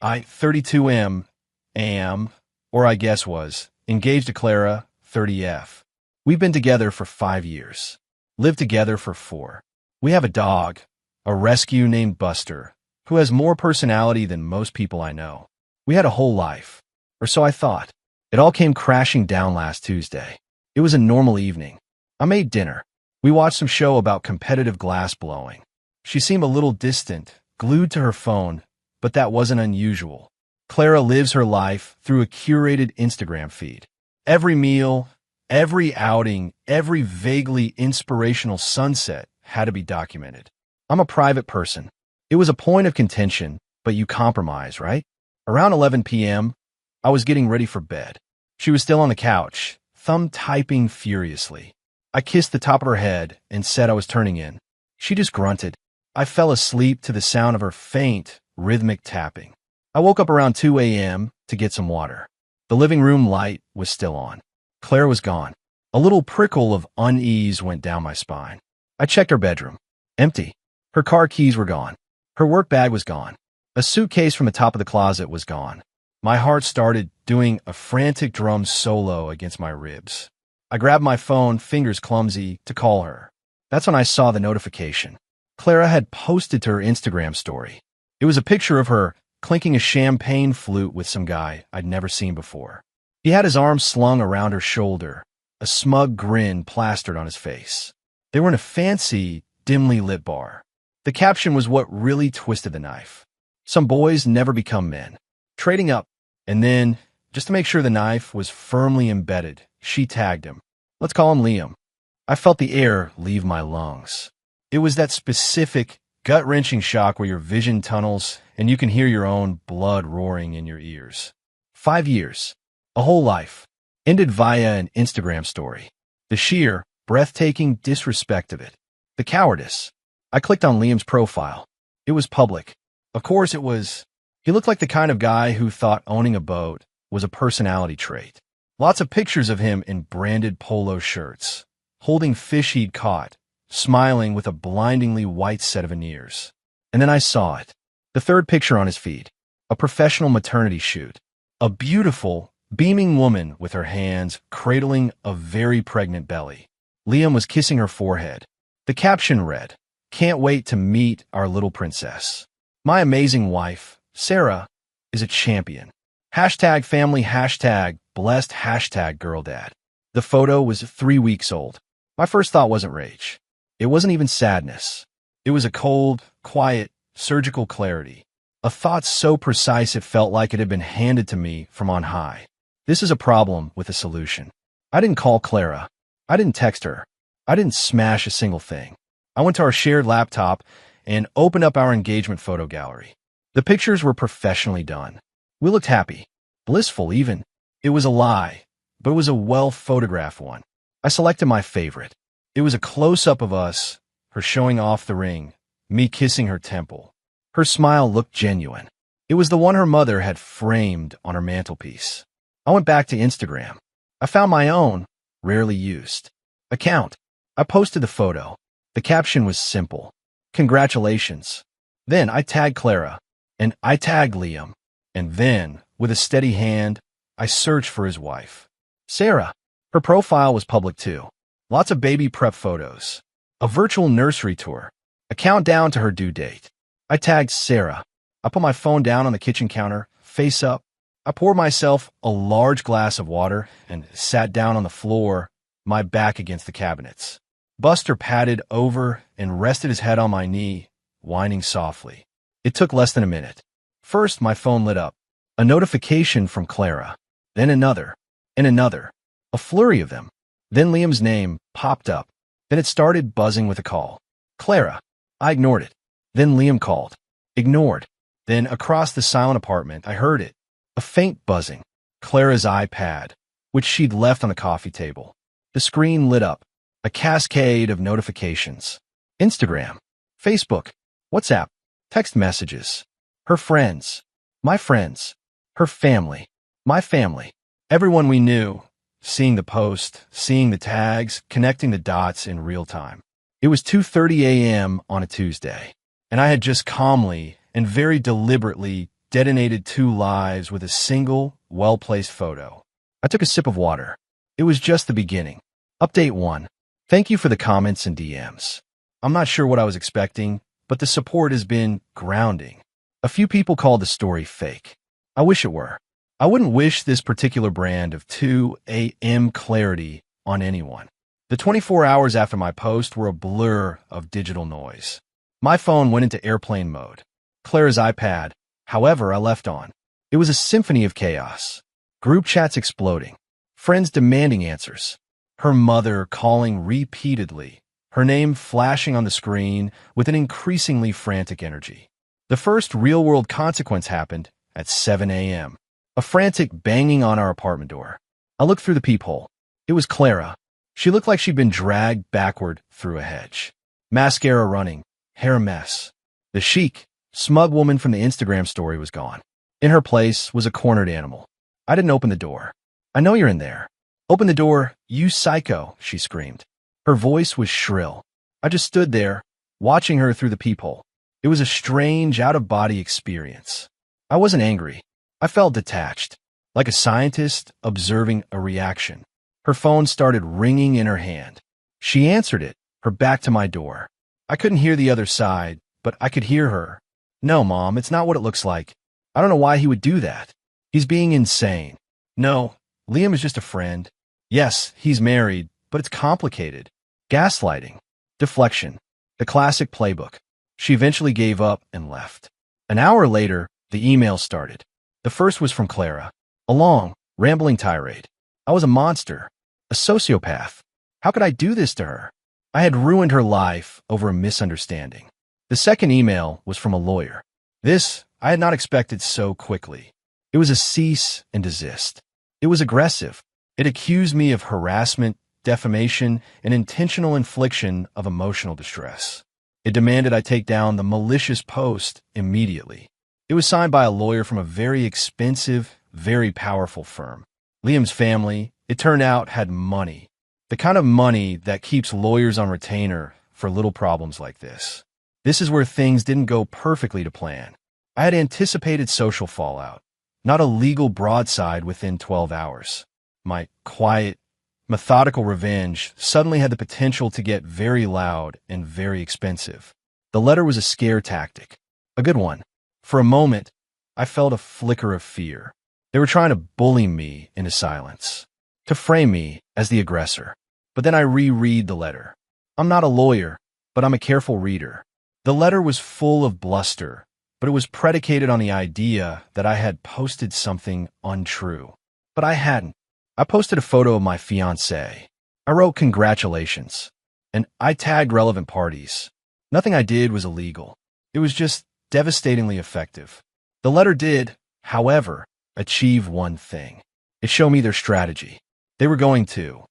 I, 32M, am, or I guess was, engaged to Clara, 30F. We've been together for 5 years. Lived together for 4. We have a dog, a rescue named Buster, who has more personality than most people I know. We had a whole life, or so I thought. It all came crashing down last Tuesday. It was a normal evening. I made dinner. We watched some show about competitive glass blowing. She seemed a little distant, glued to her phone, but that wasn't unusual. Clara lives her life through a curated Instagram feed. Every meal, every outing, every vaguely inspirational sunset had to be documented. I'm a private person. It was a point of contention, but you compromise, right? Around 11 p.m., I was getting ready for bed. She was still on the couch, thumb typing furiously. I kissed the top of her head and said I was turning in. She just grunted. I fell asleep to the sound of her faint, rhythmic tapping. I woke up around 2 a.m. to get some water. The living room light was still on. Claire was gone. A little prickle of unease went down my spine. I checked her bedroom. Empty. Her car keys were gone. Her work bag was gone. A suitcase from the top of the closet was gone. My heart started doing a frantic drum solo against my ribs. I grabbed my phone, fingers clumsy, to call her. That's when I saw the notification. Clara had posted to her Instagram story. It was a picture of her clinking a champagne flute with some guy I'd never seen before. He had his arms slung around her shoulder, a smug grin plastered on his face. They were in a fancy, dimly lit bar. The caption was what really twisted the knife. Some boys never become men. Trading up, and then, just to make sure the knife was firmly embedded, she tagged him. Let's call him Liam. I felt the air leave my lungs. It was that specific, gut-wrenching shock where your vision tunnels and you can hear your own blood roaring in your ears. 5 years. A whole life. Ended via an Instagram story. The sheer, breathtaking disrespect of it. The cowardice. I clicked on Liam's profile. It was public. Of course it was. He looked like the kind of guy who thought owning a boat was a personality trait. Lots of pictures of him in branded polo shirts, holding fish he'd caught, smiling with a blindingly white set of veneers. And then I saw it. The third picture on his feed. A professional maternity shoot. A beautiful, beaming woman with her hands cradling a very pregnant belly. Liam was kissing her forehead. The caption read, "Can't wait to meet our little princess. My amazing wife, Sarah, is a champion. Hashtag family, hashtag blessed, hashtag girl dad." The photo was 3 weeks old. My first thought wasn't rage. It wasn't even sadness. It was a cold, quiet, surgical clarity. A thought so precise it felt like it had been handed to me from on high. This is a problem with a solution. I didn't call Clara. I didn't text her. I didn't smash a single thing. I went to our shared laptop and opened up our engagement photo gallery. The pictures were professionally done. We looked happy, blissful even. It was a lie, but it was a well-photographed one. I selected my favorite. It was a close-up of us, her showing off the ring, me kissing her temple. Her smile looked genuine. It was the one her mother had framed on her mantelpiece. I went back to Instagram. I found my own, rarely used, account. I posted the photo. The caption was simple. Congratulations. Then I tagged Clara, and I tagged Liam, and then, with a steady hand, I searched for his wife, Sarah. Her profile was public too. Lots of baby prep photos, a virtual nursery tour, a countdown to her due date. I tagged Sarah. I put my phone down on the kitchen counter, face up. I poured myself a large glass of water and sat down on the floor, my back against the cabinets. Buster padded over and rested his head on my knee, whining softly. It took less than a minute. First, my phone lit up. A notification from Clara. Then another. And another. A flurry of them. Then Liam's name popped up. Then it started buzzing with a call. Clara. I ignored it. Then Liam called. Ignored. Then across the silent apartment, I heard it. A faint buzzing. Clara's iPad, which she'd left on the coffee table. The screen lit up. A cascade of notifications. Instagram. Facebook. WhatsApp. Text messages. Her friends. My friends. Her family. My family. Everyone we knew. Seeing the post, seeing the tags, connecting the dots in real time. It was 2:30 a.m. on a Tuesday, and I had just calmly and very deliberately detonated 2 lives with a single, well-placed photo. I took a sip of water. It was just the beginning. Update 1. Thank you for the comments and DMs. I'm not sure what I was expecting, but the support has been grounding. A few people called the story fake. I wish it were. I wouldn't wish this particular brand of 2 a.m. clarity on anyone. The 24 hours after my post were a blur of digital noise. My phone went into airplane mode. Clara's iPad, however, I left on. It was a symphony of chaos. Group chats exploding. Friends demanding answers. Her mother calling repeatedly. Her name flashing on the screen with an increasingly frantic energy. The first real-world consequence happened at 7 a.m. A frantic banging on our apartment door. I looked through the peephole. It was Clara. She looked like she'd been dragged backward through a hedge. Mascara running, hair a mess. The chic, smug woman from the Instagram story was gone. In her place was a cornered animal. I didn't open the door. I know you're in there. Open the door, you psycho, she screamed. Her voice was shrill. I just stood there, watching her through the peephole. It was a strange, out-of-body experience. I wasn't angry. I felt detached, like a scientist observing a reaction. Her phone started ringing in her hand. She answered it, her back to my door. I couldn't hear the other side, but I could hear her. No, Mom, it's not what it looks like. I don't know why he would do that. He's being insane. No, Liam is just a friend. Yes, he's married, but it's complicated. Gaslighting. Deflection. The classic playbook. She eventually gave up and left. An hour later, the email started. The first was from Clara. A long, rambling tirade. I was a monster. A sociopath. How could I do this to her? I had ruined her life over a misunderstanding. The second email was from a lawyer. This I had not expected so quickly. It was a cease and desist. It was aggressive. It accused me of harassment, defamation, and intentional infliction of emotional distress. It demanded I take down the malicious post immediately. It was signed by a lawyer from a very expensive, very powerful firm. Liam's family, it turned out, had money. The kind of money that keeps lawyers on retainer for little problems like this. This is where things didn't go perfectly to plan. I had anticipated social fallout, not a legal broadside within 12 hours. My quiet, methodical revenge suddenly had the potential to get very loud and very expensive. The letter was a scare tactic, a good one. For a moment, I felt a flicker of fear. They were trying to bully me into silence, to frame me as the aggressor. But then I reread the letter. I'm not a lawyer, but I'm a careful reader. The letter was full of bluster, but it was predicated on the idea that I had posted something untrue. But I hadn't. I posted a photo of my fiancée. I wrote congratulations, and I tagged relevant parties. Nothing I did was illegal. It was just devastatingly effective. The letter did, however, achieve one thing. It showed me their strategy. They were going to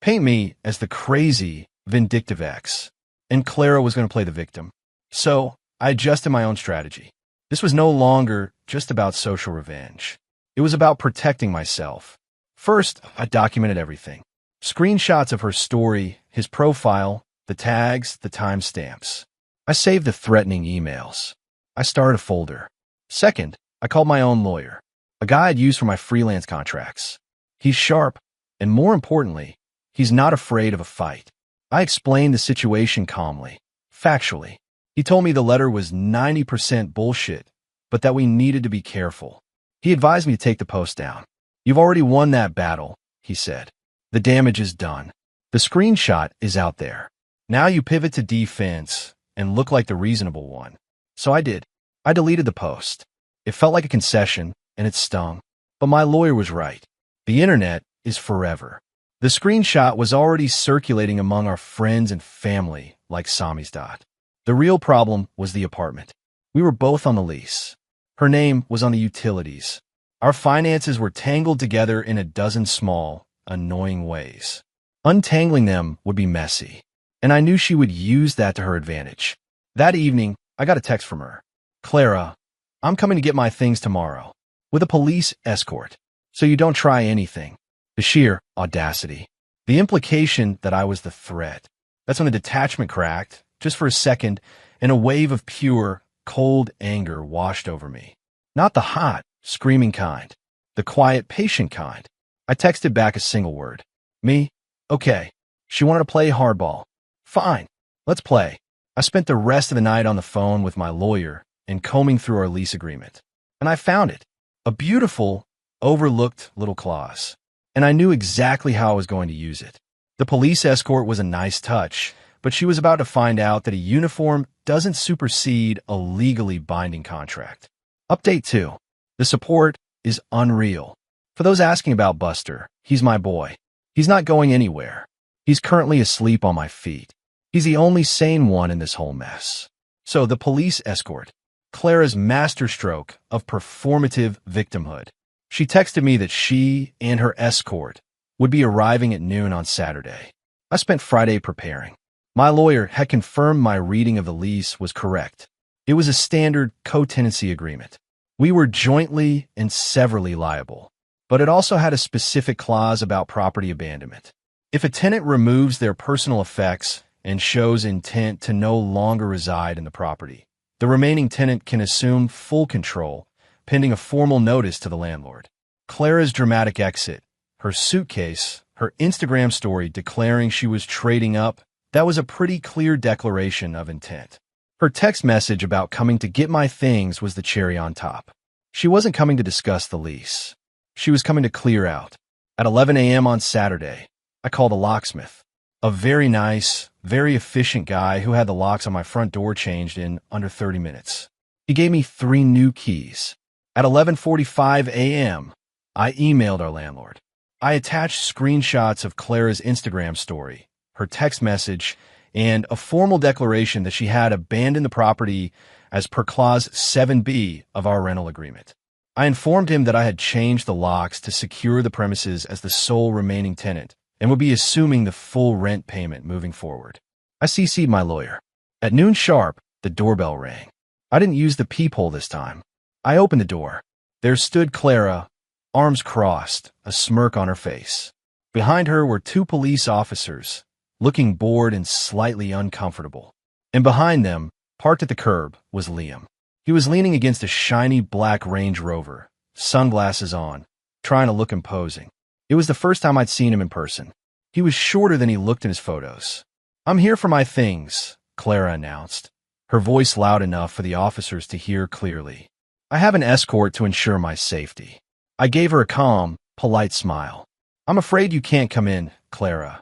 paint me as the crazy, vindictive ex, and Clara was going to play the victim. So I adjusted my own strategy. This was no longer just about social revenge. It was about protecting myself. First, I documented everything. Screenshots of her story, his profile, the tags, the timestamps. I saved the threatening emails. I started a folder. Second, I called my own lawyer, a guy I'd used for my freelance contracts. He's sharp, and more importantly, he's not afraid of a fight. I explained the situation calmly, factually. He told me the letter was 90% bullshit, but that we needed to be careful. He advised me to take the post down. You've already won that battle, he said. The damage is done. The screenshot is out there. Now you pivot to defense and look like the reasonable one. So I did. I deleted the post. It felt like a concession, and it stung. But my lawyer was right. The internet is forever. The screenshot was already circulating among our friends and family like Samizdat. The real problem was the apartment. We were both on the lease. Her name was on the utilities. Our finances were tangled together in a dozen small, annoying ways. Untangling them would be messy, and I knew she would use that to her advantage. That evening, I got a text from her. Clara, I'm coming to get my things tomorrow, with a police escort, so you don't try anything. The sheer audacity. The implication that I was the threat. That's when the detachment cracked, just for a second, and a wave of pure, cold anger washed over me. Not the hot, screaming kind. The quiet, patient kind. I texted back a single word. Me? Okay. She wanted to play hardball. Fine. Let's play. I spent the rest of the night on the phone with my lawyer and combing through our lease agreement. And I found it. A beautiful, overlooked little clause. And I knew exactly how I was going to use it. The police escort was a nice touch, but she was about to find out that a uniform doesn't supersede a legally binding contract. Update 2. The support is unreal. For those asking about Buster, he's my boy. He's not going anywhere. He's currently asleep on my feet. He's the only sane one in this whole mess. So the police escort, Clara's masterstroke of performative victimhood. She texted me that she and her escort would be arriving at noon on Saturday. I spent Friday preparing. My lawyer had confirmed my reading of the lease was correct. It was a standard co-tenancy agreement. We were jointly and severally liable, but it also had a specific clause about property abandonment. If a tenant removes their personal effects and shows intent to no longer reside in the property, the remaining tenant can assume full control, pending a formal notice to the landlord. Clara's dramatic exit, her suitcase, her Instagram story declaring she was trading up, that was a pretty clear declaration of intent. Her text message about coming to get my things was the cherry on top. She wasn't coming to discuss the lease. She was coming to clear out. At 11 a.m. on Saturday, I called a locksmith. A very nice, very efficient guy who had the locks on my front door changed in under 30 minutes. He gave me 3 new keys. At 11:45 a.m., I emailed our landlord. I attached screenshots of Clara's Instagram story, her text message, and a formal declaration that she had abandoned the property as per Clause 7B of our rental agreement. I informed him that I had changed the locks to secure the premises as the sole remaining tenant and would be assuming the full rent payment moving forward. I CC'd my lawyer. At noon sharp, the doorbell rang. I didn't use the peephole this time. I opened the door. There stood Clara, arms crossed, a smirk on her face. Behind her were 2 police officers, looking bored and slightly uncomfortable. And behind them, parked at the curb, was Liam. He was leaning against a shiny black Range Rover, sunglasses on, trying to look imposing. It was the first time I'd seen him in person. He was shorter than he looked in his photos. "I'm here for my things," Clara announced, her voice loud enough for the officers to hear clearly. "I have an escort to ensure my safety." I gave her a calm, polite smile. "I'm afraid you can't come in, Clara."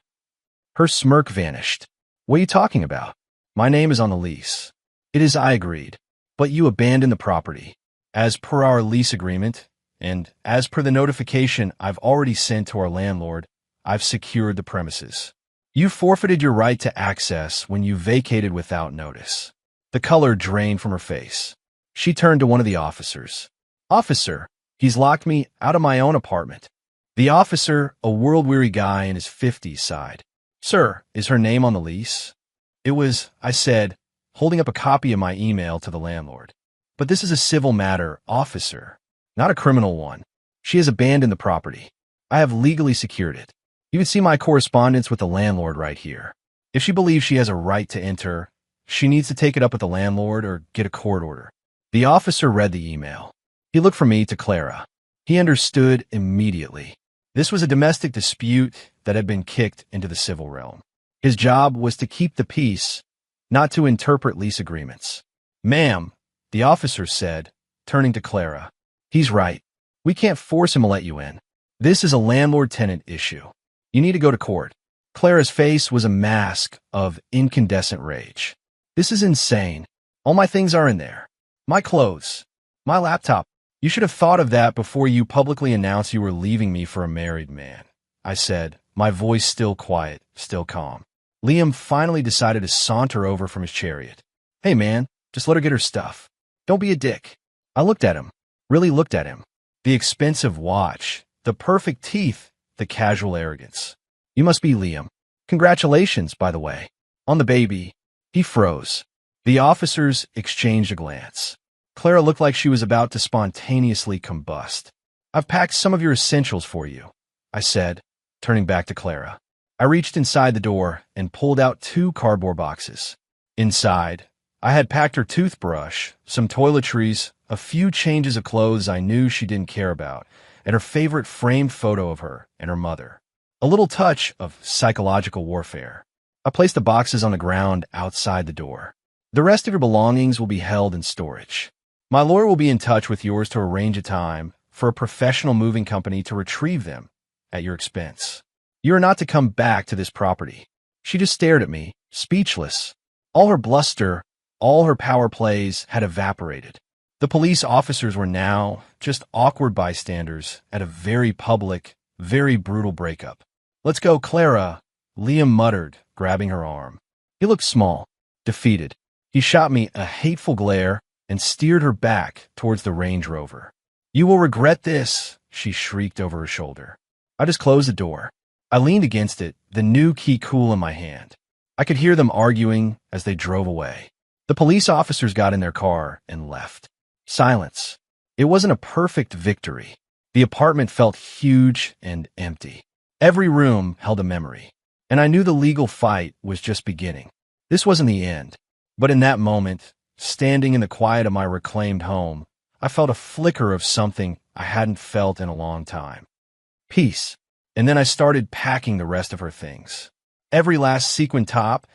Her smirk vanished. "What are you talking about? My name is on the lease." "It is," I agreed. "But you abandoned the property. As per our lease agreement, and as per the notification I've already sent to our landlord, I've secured the premises. You forfeited your right to access when you vacated without notice." The color drained from her face. She turned to one of the officers. "Officer, he's locked me out of my own apartment." The officer, a world-weary guy in his 50s, sighed. "Sir, is her name on the lease?" "It was," I said, holding up a copy of my email to the landlord. "But this is a civil matter, officer, not a criminal one. She has abandoned the property. I have legally secured it. You can see my correspondence with the landlord right here. If she believes she has a right to enter, she needs to take it up with the landlord or get a court order." The officer read the email. He looked from me to Clara. He understood immediately. This was a domestic dispute that had been kicked into the civil realm. His job was to keep the peace, not to interpret lease agreements. "Ma'am," the officer said, turning to Clara, "he's right. We can't force him to let you in. This is a landlord-tenant issue. You need to go to court." Clara's face was a mask of incandescent rage. "This is insane. All my things are in there. My clothes. My laptop. You should have thought of that before you publicly announced you were leaving me for a married man," I said, my voice still quiet, still calm. Liam finally decided to saunter over from his chariot. "Hey man, just let her get her stuff. Don't be a dick." I looked at him, really looked at him. The expensive watch, the perfect teeth, the casual arrogance. "You must be Liam. Congratulations, by the way. On the baby." He froze. The officers exchanged a glance. Clara looked like she was about to spontaneously combust. "I've packed some of your essentials for you," I said, turning back to Clara. I reached inside the door and pulled out 2 cardboard boxes. Inside, I had packed her toothbrush, some toiletries, a few changes of clothes I knew she didn't care about, and her favorite framed photo of her and her mother. A little touch of psychological warfare. I placed the boxes on the ground outside the door. The rest of your belongings will be held in storage. My lawyer will be in touch with yours to arrange a time for a professional moving company to retrieve them at your expense. You are not to come back to this property. She just stared at me, speechless. All her bluster, all her power plays had evaporated. The police officers were now just awkward bystanders at a very public, very brutal breakup. "Let's go, Clara," Liam muttered, grabbing her arm. He looked small, defeated. He shot me a hateful glare and steered her back towards the Range Rover. "You will regret this," she shrieked over her shoulder. I just closed the door. I leaned against it, the new key cool in my hand. I could hear them arguing as they drove away. The police officers got in their car and left. Silence. It wasn't a perfect victory. The apartment felt huge and empty. Every room held a memory, and I knew the legal fight was just beginning. This wasn't the end, but in that moment, standing in the quiet of my reclaimed home, I felt a flicker of something I hadn't felt in a long time. Peace. And then I started packing the rest of her things. Every last sequin top,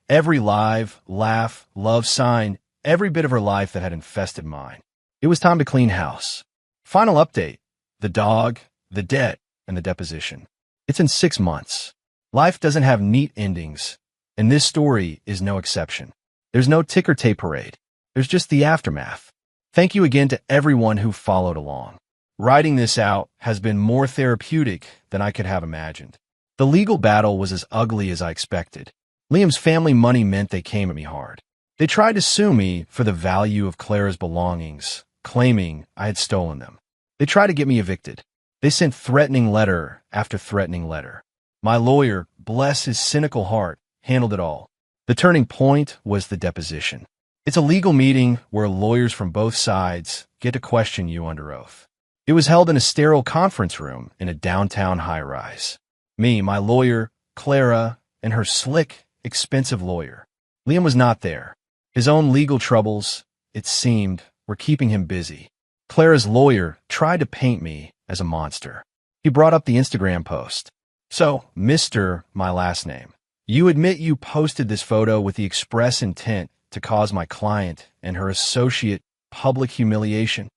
every live, laugh, love sign, every bit of her life that had infested mine. It was time to clean house. Final update: the dog, the debt, and the deposition. It's in 6 months. Life doesn't have neat endings, and this story is no exception. There's no ticker tape parade. There's just the aftermath. Thank you again to everyone who followed along. Writing this out has been more therapeutic than I could have imagined. The legal battle was as ugly as I expected. Liam's family money meant they came at me hard. They tried to sue me for the value of Clara's belongings, claiming I had stolen them. They tried to get me evicted. They sent threatening letter after threatening letter. My lawyer, bless his cynical heart, handled it all. The turning point was the deposition. It's a legal meeting where lawyers from both sides get to question you under oath. It was held in a sterile conference room in a downtown high-rise. Me, my lawyer, Clara, and her slick, expensive lawyer. Liam was not there. His own legal troubles, it seemed, were keeping him busy. Clara's lawyer tried to paint me as a monster. He brought up the Instagram post. "So, Mr. my last name, you admit you posted this photo with the express intent to cause my client and her associate public humiliation?"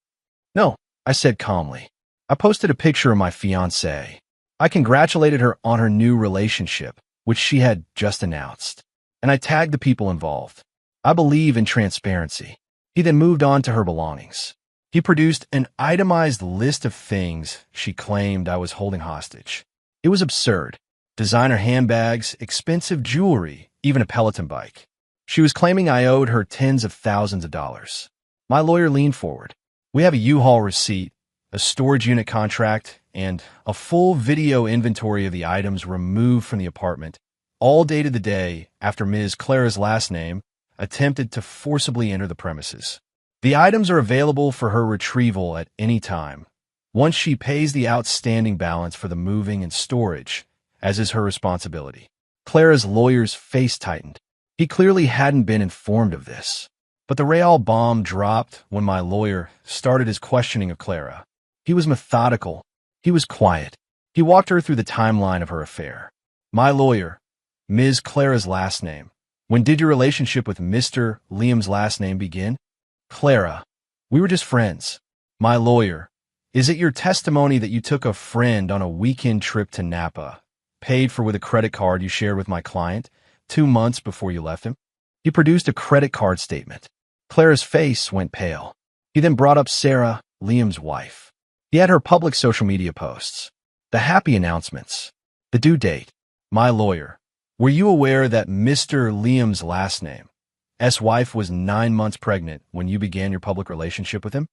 "No," I said calmly. "I posted a picture of my fiancée. I congratulated her on her new relationship, which she had just announced, and I tagged the people involved. I believe in transparency." He then moved on to her belongings. He produced an itemized list of things she claimed I was holding hostage. It was absurd. Designer handbags, expensive jewelry, even a Peloton bike. She was claiming I owed her tens of thousands of dollars. My lawyer leaned forward. "We have a U-Haul receipt, a storage unit contract, and a full video inventory of the items removed from the apartment, all dated the day after Ms. Clara's last name attempted to forcibly enter the premises. The items are available for her retrieval at any time, once she pays the outstanding balance for the moving and storage, as is her responsibility." Clara's lawyer's face tightened. He clearly hadn't been informed of this. But the real bomb dropped when my lawyer started his questioning of Clara. He was methodical. He was quiet. He walked her through the timeline of her affair. "My lawyer, Ms. Clara's last name. When did your relationship with Mr. Liam's last name begin?" "Clara, we were just friends." "My lawyer, is it your testimony that you took a friend on a weekend trip to Napa, paid for with a credit card you shared with my client, 2 months before you left him?" He produced a credit card statement. Clara's face went pale. He then brought up Sarah, Liam's wife. He had her public social media posts, the happy announcements, the due date. "My lawyer, were you aware that Mr. Liam's last name, wife, was 9 months pregnant when you began your public relationship with him?"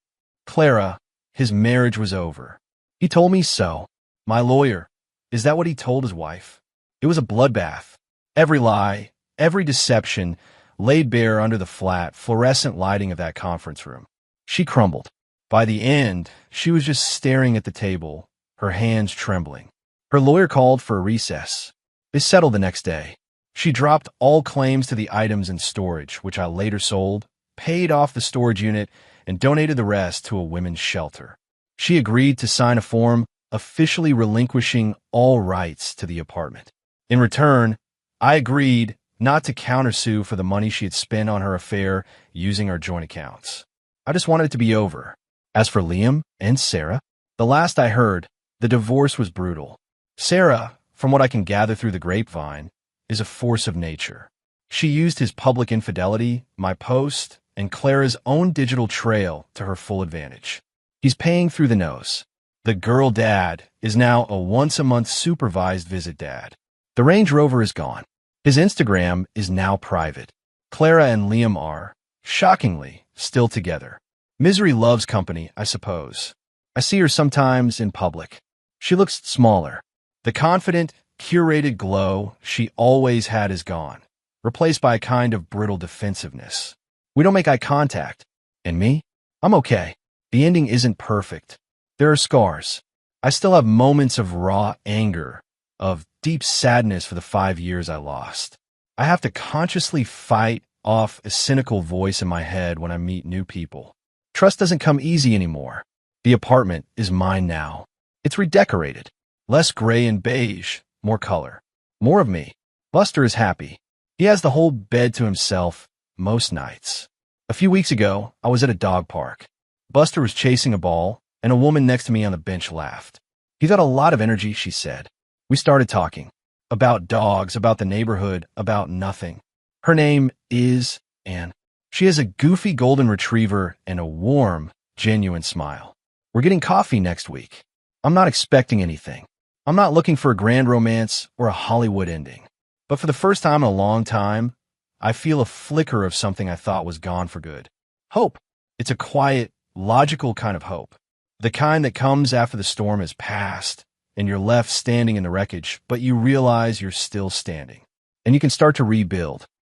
"Clara, his marriage was over." "He told me so." "My lawyer, is that what he told his wife?" It was a bloodbath. Every lie, every deception, laid bare under the flat, fluorescent lighting of that conference room. She crumbled. By the end, she was just staring at the table, her hands trembling. Her lawyer called for a recess. They settled the next day. She dropped all claims to the items in storage, which I later sold, paid off the storage unit, and donated the rest to a women's shelter. She agreed to sign a form officially relinquishing all rights to the apartment. In return, I agreed not to countersue for the money she had spent on her affair using our joint accounts. I just wanted it to be over. As for Liam and Sarah, the last I heard, the divorce was brutal. Sarah, from what I can gather through the grapevine, is a force of nature. She used his public infidelity, my post, and Clara's own digital trail to her full advantage. He's paying through the nose. The girl dad is now a once-a-month supervised visit dad. The Range Rover is gone. His Instagram is now private. Clara and Liam are, shockingly, still together. Misery loves company, I suppose. I see her sometimes in public. She looks smaller. The confident, curated glow she always had is gone, replaced by a kind of brittle defensiveness. We don't make eye contact. And me? I'm okay. The ending isn't perfect. There are scars. I still have moments of raw anger, of deep sadness for the 5 years I lost. I have to consciously fight off a cynical voice in my head when I meet new people. Trust doesn't come easy anymore. The apartment is mine now. It's redecorated. Less gray and beige, more color. More of me. Buster is happy. He has the whole bed to himself most nights. A few weeks ago, I was at a dog park. Buster was chasing a ball, and a woman next to me on the bench laughed. "He's got a lot of energy," she said. We started talking. About dogs, about the neighborhood, about nothing. Her name is Anne. She has a goofy golden retriever and a warm, genuine smile. We're getting coffee next week. I'm not expecting anything. I'm not looking for a grand romance or a Hollywood ending. But for the first time in a long time, I feel a flicker of something I thought was gone for good. Hope. It's a quiet, logical kind of hope. The kind that comes after the storm has passed, and you're left standing in the wreckage, but you realize you're still standing. And you can start to rebuild.